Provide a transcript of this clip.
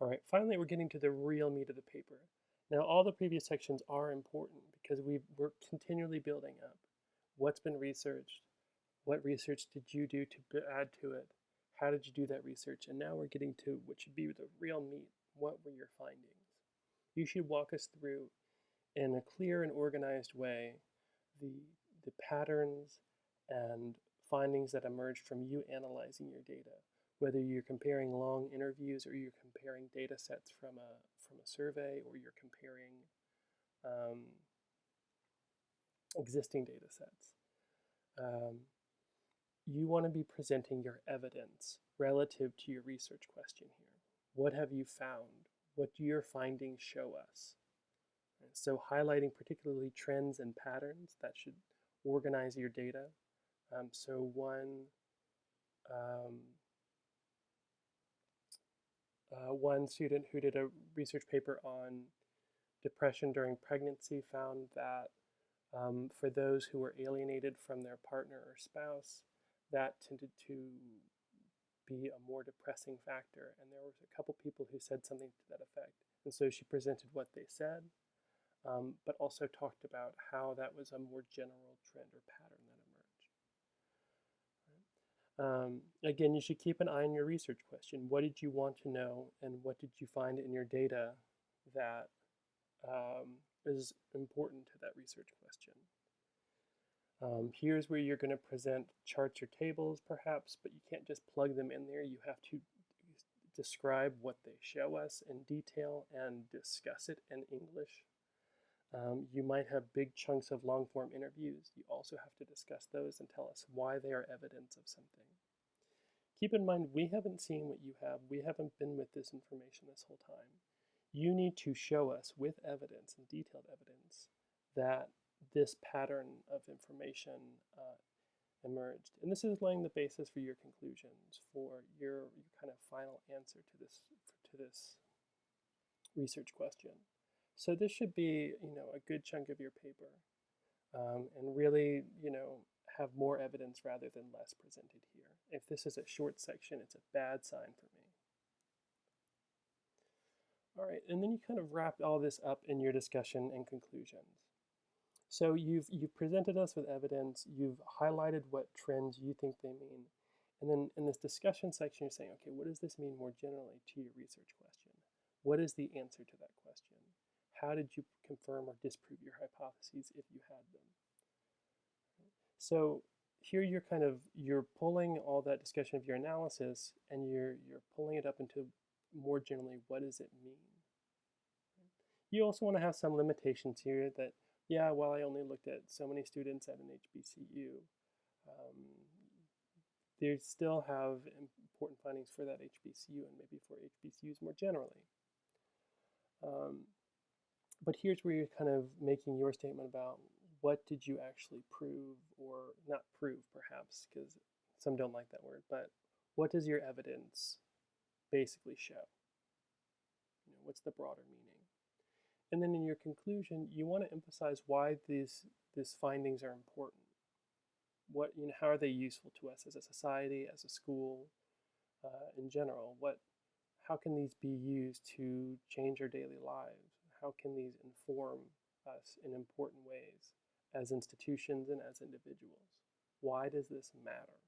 All right, finally, we're getting to the real meat of the paper. Now, all the previous sections are important because we're continually building up what's been researched, what research did you do to add to it, how did you do that research, and now we're getting to what should be the real meat. What were your findings? You should walk us through in a clear and organized way the, the patterns and findings that emerged from you analyzing your data, whether you're comparing long interviews or you're comparing data sets from a survey or you're comparing um, existing data sets. Um, you want to be presenting your evidence relative to your research question here. What have you found? What do your findings show us? So highlighting particularly trends and patterns that should organize your data. So um, one student who did a research paper on depression during pregnancy found that for those who were alienated from their partner or spouse, that tended to be a more depressing factor. And there was a couple people who said something to that effect. And so she presented what they said, but also talked about how that was a more general trend or pattern that emerged. Again, you should keep an eye on your research question. What did you want to know, and what did you find in your data that is important to that research question? Here's where you're going to present charts or tables, perhaps, but you can't just plug them in there. You have to describe what they show us in detail and discuss it in English. You might have big chunks of long-form interviews. You also have to discuss those and tell us why they are evidence of something. Keep in mind, we haven't seen what you have. We haven't been with this information this whole time. You need to show us with evidence and detailed evidence that this pattern of information emerged. And this is laying the basis for your conclusions, for your kind of final answer to this research question. So this should be, a good chunk of your paper, and really, have more evidence rather than less presented here. If this is a short section, it's a bad sign for me. All right, and then you kind of wrap all this up in your discussion and conclusions. So you've presented us with evidence, you've highlighted what trends you think they mean, and then in this discussion section, you're saying, okay, what does this mean more generally to your research question? What is the answer to that question? How did you confirm or disprove your hypotheses if you had them? So here you're pulling all that discussion of your analysis and you're pulling it up into more generally, what does it mean? You also want to have some limitations here that, yeah, well, I only looked at so many students at an HBCU. They still have important findings for that HBCU and maybe for HBCUs more generally. But here's where you're kind of making your statement about what did you actually prove, or not prove perhaps, because some don't like that word, but what does your evidence basically show? What's the broader meaning? And then in your conclusion, you want to emphasize why these findings are important. How are they useful to us as a society, as a school, in general? How can these be used to change our daily lives? How can these inform us in important ways as institutions and as individuals? Why does this matter?